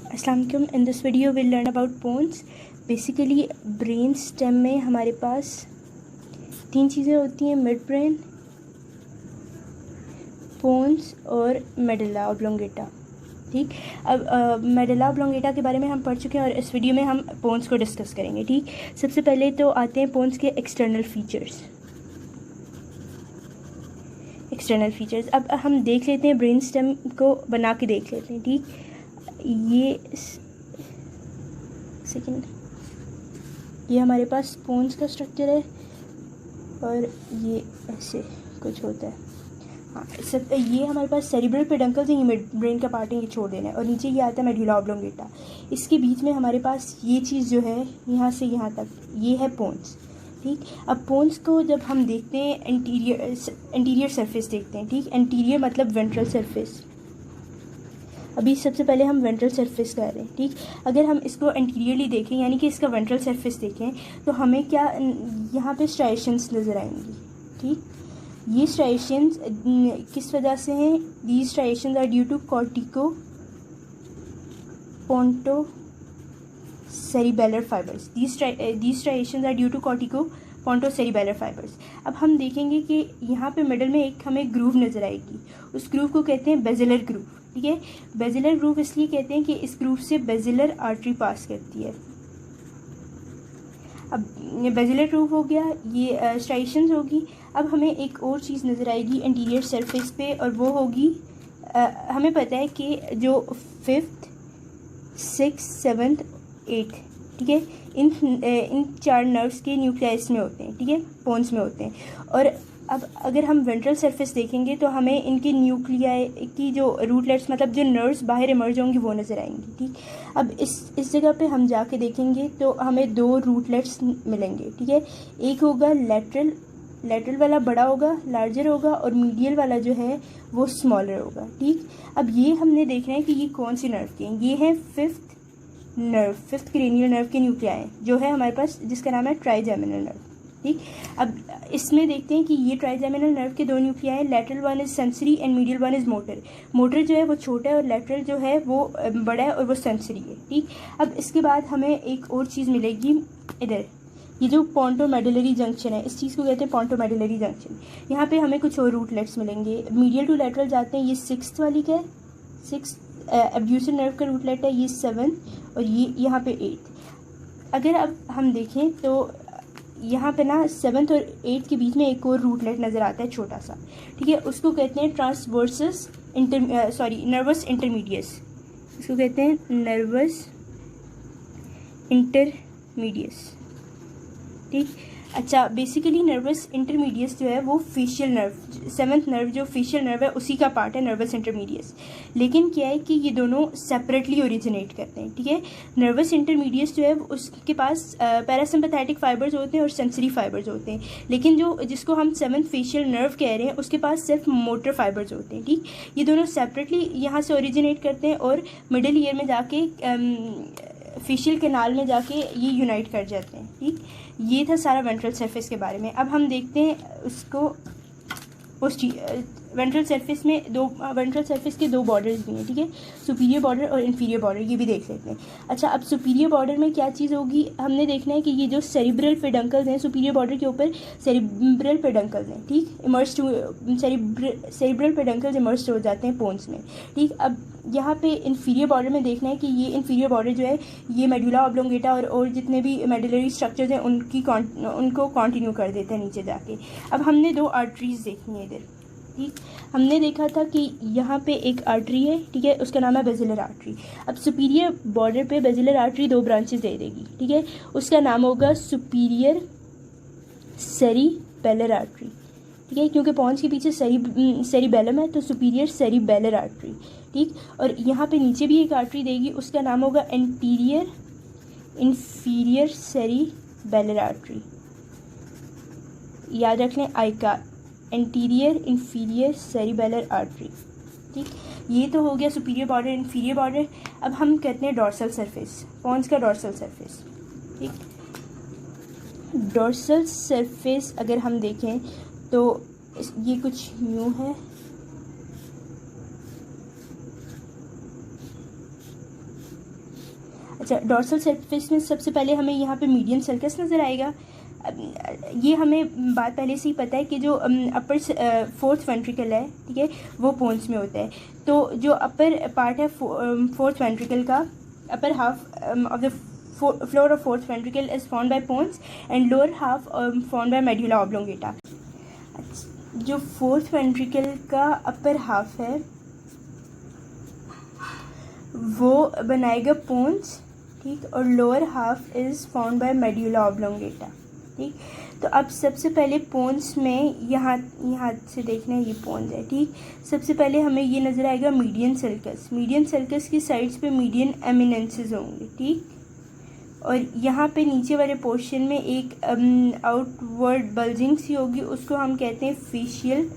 अस्सलाम वालेकुम। In this video will learn about pons. Basically brain stem में हमारे पास तीन चीज़ें होती हैं, मिड ब्रेन, पोन्स और मेडुला ऑब्लोंगेटा। ठीक, अब मेडुला ऑब्लोंगेटा के बारे में हम पढ़ चुके हैं और इस वीडियो में हम पोन्स को डिस्कस करेंगे। ठीक, सबसे पहले तो आते हैं पोन्स के एक्सटर्नल फीचर्स। अब हम देख लेते हैं, ब्रेन स्टेम को बना के देख लेते हैं। ठीक, ये सेकेंड, ये हमारे पास पोन्स का स्ट्रक्चर है और ये ऐसे कुछ होता है। हाँ, सब ये हमारे पास सेरिब्रल पेडंकल्स हैं, ये मिड ब्रेन का पार्ट है, ये छोड़ देना है। और नीचे ये आता है मेडुला ऑब्लोंगेटा। इसके बीच में हमारे पास ये चीज़ जो है यहाँ से यहाँ तक, ये है पोन्स। ठीक, अब पोन्स को जब हम देखते हैं एंटीरियर सरफेस देखते हैं। ठीक, एंटीरियर मतलब वेंट्रल सरफेस। अभी सबसे पहले हम वेंट्रल सरफेस कर रहे हैं। ठीक, अगर हम इसको एंटीरियरली देखें यानी कि इसका वेंट्रल सरफेस देखें तो हमें क्या यहाँ पे स्ट्राइएशंस नज़र आएंगी। ठीक, ये स्ट्राइएशंस किस वजह से हैं? These striations are due to cortico ponto cerebellar fibres. These striations are due to cortico ponto cerebellar fibres. अब हम देखेंगे कि यहाँ पे मिडल में एक हमें ग्रूव नज़र आएगी, उस ग्रूव को कहते हैं बेजिलर ग्रूव। ठीक है, बेजिलर ग्रूव इसलिए कहते हैं कि इस ग्रूव से बेजिलर आर्टरी पास करती है। अब ये बेजिलर ग्रूव हो गया, ये स्ट्राइएशंस होगी। अब हमें एक और चीज़ नज़र आएगी एंटीरियर सरफेस पे और वो होगी, हमें पता है कि जो 5th, 6th, 7th, 8th, ठीक है, इन चार नर्व्स के न्यूक्लियस में होते हैं। ठीक है, पोन्स में होते हैं। और अब अगर हम वेंट्रल सरफेस देखेंगे तो हमें इनके न्यूक्लियाई की जो रूटलेट्स मतलब जो नर्व्स बाहर इमर्ज होंगी वो नज़र आएंगी। ठीक, अब इस जगह पे हम जाके देखेंगे तो हमें दो रूटलेट्स मिलेंगे। ठीक है, एक होगा लेटरल वाला बड़ा होगा, लार्जर होगा, और मीडियल वाला जो है वो स्मॉलर होगा। ठीक, अब ये हमने देखना है कि ये कौन सी नर्व के हैं। ये है फिफ्थ क्रेनियल नर्व के न्यूक्लियाई जो है हमारे पास, जिसका नाम है ट्राइजेमिनल नर्व। ठीक, अब इसमें देखते हैं कि ये ट्राइजेमिनल नर्व के दो न्यूक्लियाई हैं, lateral one is sensory and medial one is motor. Motor जो है वो छोटा है और लेटरल जो है वो बड़ा है और वो सेंसरी है। ठीक, अब इसके बाद हमें एक और चीज़ मिलेगी इधर, ये जो पोंटोमेडुलरी जंक्शन है, इस चीज़ को कहते हैं पोंटोमेडुलरी जंक्शन। यहाँ पे हमें कुछ और रूटलेट्स मिलेंगे, मीडियल टू लेटरल जाते हैं, ये 6th वाली का है, 6th एब्ड्यूसर नर्व का रूटलेट है, ये 7th और ये यहाँ पे 8th। अगर अब हम देखें तो यहाँ पे ना 7th और 8th के बीच में एक और रूटलेट नज़र आता है छोटा सा। ठीक है, उसको कहते हैं नर्वस इंटरमीडियस। इसको कहते हैं नर्वस इंटरमीडियस। ठीक, अच्छा, बेसिकली नर्वस इंटरमीडियस जो है वो फेशियल नर्व, 7th नर्व जो फेशियल नर्व है उसी का पार्ट है नर्वस इंटरमीडियस। लेकिन क्या है कि ये दोनों सेपरेटली ओरिजिनेट करते हैं। ठीक है, नर्वस इंटरमीडियस जो है उसके पास पैरासिम्पैथेटिक फाइबर्स होते हैं और सेंसरी फाइबर्स होते हैं, लेकिन जिसको हम 7th फेशियल नर्व कह रहे हैं उसके पास सिर्फ मोटर फाइबर्स होते हैं। ठीक, ये दोनों सेपरेटली यहाँ से ओरिजिनेट करते हैं और मिडिल ईयर में जाके फेशियल कैनाल में जाके ये यूनाइट कर जाते हैं। ठीक, ये था सारा वेंट्रल सरफेस के बारे में। अब हम देखते हैं उसको वेंट्रल सरफेस के दो बॉर्डर्स भी हैं। ठीक है, सुपीरियर बॉर्डर और इन्फीरियर बॉर्डर, ये भी देख लेते हैं। अच्छा, अब सुपीरियर बॉर्डर में क्या चीज़ होगी, हमने देखना है कि ये जो सेरिब्रल पेडंकल्स हैं, सुपीरियर बॉर्डर के ऊपर सेरिब्रल पेडंकल्स हैं। ठीक, सेरिब्रल पेडंकल्स इमर्ज हो जाते हैं पोन्स में। ठीक, अब यहाँ पे इन्फीरियर बॉर्डर में देखना है कि ये इन्फीरियर बॉर्डर जो है ये मेडुला ऑब्लोंगेटा और जितने भी मेडुलरी स्ट्रक्चर्स हैं उनको कंटिन्यू कर देता है नीचे जाके। अब हमने दो आर्टरीज देखनी है इधर। ठीक, हमने देखा था कि यहाँ पे एक आर्टरी है, ठीक है, उसका नाम है बेजिलर आर्टरी। अब सुपीरियर बॉर्डर पे बेजिलर आर्टरी दो ब्रांचेस दे देगी। ठीक है, उसका नाम होगा सुपीरियर सेरिबेलर आर्टरी। ठीक है, क्योंकि पॉन्स के पीछे सेरिबेलम है तो सुपीरियर सेरिबेलर आर्टरी। ठीक, और यहाँ पे नीचे भी एक आर्टरी देगी, उसका नाम होगा एंटीरियर इन्फीरियर सेरिबेलर आर्टरी। याद रख लें आइका, एंटीरियर इन्फीरियर सेरिबेलर आर्टरी। ठीक, ये तो हो गया सुपीरियर बॉर्डर इन्फीरियर बॉर्डर। अब हम कहते हैं डॉर्सल सरफेस, पॉन्स का डॉर्सल सरफेस। ठीक, डॉर्सल सरफेस अगर हम देखें तो ये कुछ यूँ है, अच्छा, डॉर्सल सरफेस में सबसे पहले हमें यहाँ पे मीडियन सल्कस नज़र आएगा। ये हमें बात पहले से ही पता है कि जो अपर फोर्थ वेंट्रिकल है, ठीक है, वो पोन्स में होता है। तो जो अपर पार्ट है फोर्थ वेंट्रिकल का, upper half of the floor of fourth ventricle is found by pons and lower half found by medulla oblongata. जो फोर्थ वेंट्रिकल का अपर हाफ है वो बनाएगा पोन्स, ठीक, और lower half is found by medulla oblongata, ठीक। तो अब सबसे पहले पोन्स में यहाँ से देखना है, ये पोन्स है, ठीक। सबसे पहले हमें ये नज़र आएगा मीडियन सल्कस। मीडियन सल्कस की साइड्स पे मीडियन एमिनेंसेस होंगे, ठीक। और यहाँ पे नीचे वाले पोर्शन में एक आउटवर्ड बल्जिंग सी होगी, उसको हम कहते हैं फेशियल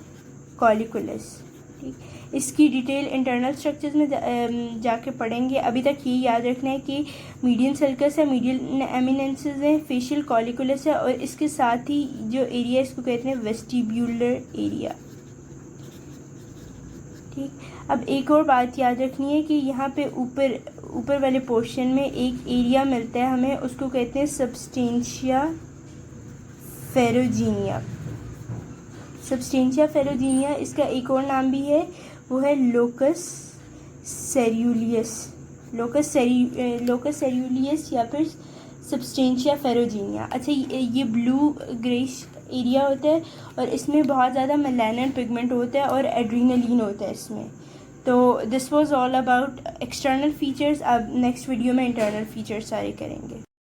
कॉलिकुलस, ठीक। इसकी डिटेल इंटरनल स्ट्रक्चर्स में जाके पढ़ेंगे। अभी तक ये याद रखना है कि मीडियन सल्कस है, मीडियन एमिनेंसेस है, फेशियल कॉलिकुलस है, और इसके साथ ही जो एरिया इसको कहते हैं वेस्टिब्यूलर एरिया, ठीक। अब एक और बात याद रखनी है कि यहाँ पे ऊपर वाले पोर्शन में एक एरिया मिलता है हमें, उसको कहते हैं सबस्टेंशिया फेरोजीनिया। सबस्टेंशिया फेरोजीनिया, इसका एक और नाम भी है, वो है लोकस सेरुलियस। लोकस सेरुलियस या फिर सबस्टेंशिया फेरोजीनिया। अच्छा, ये ब्लू ग्रेश एरिया होता है और इसमें बहुत ज़्यादा मेलानिन पिगमेंट होता है और एड्रीनलिन होता है इसमें। तो this was all about external features. अब नेक्स्ट वीडियो में इंटरनल फीचर्स सारे करेंगे।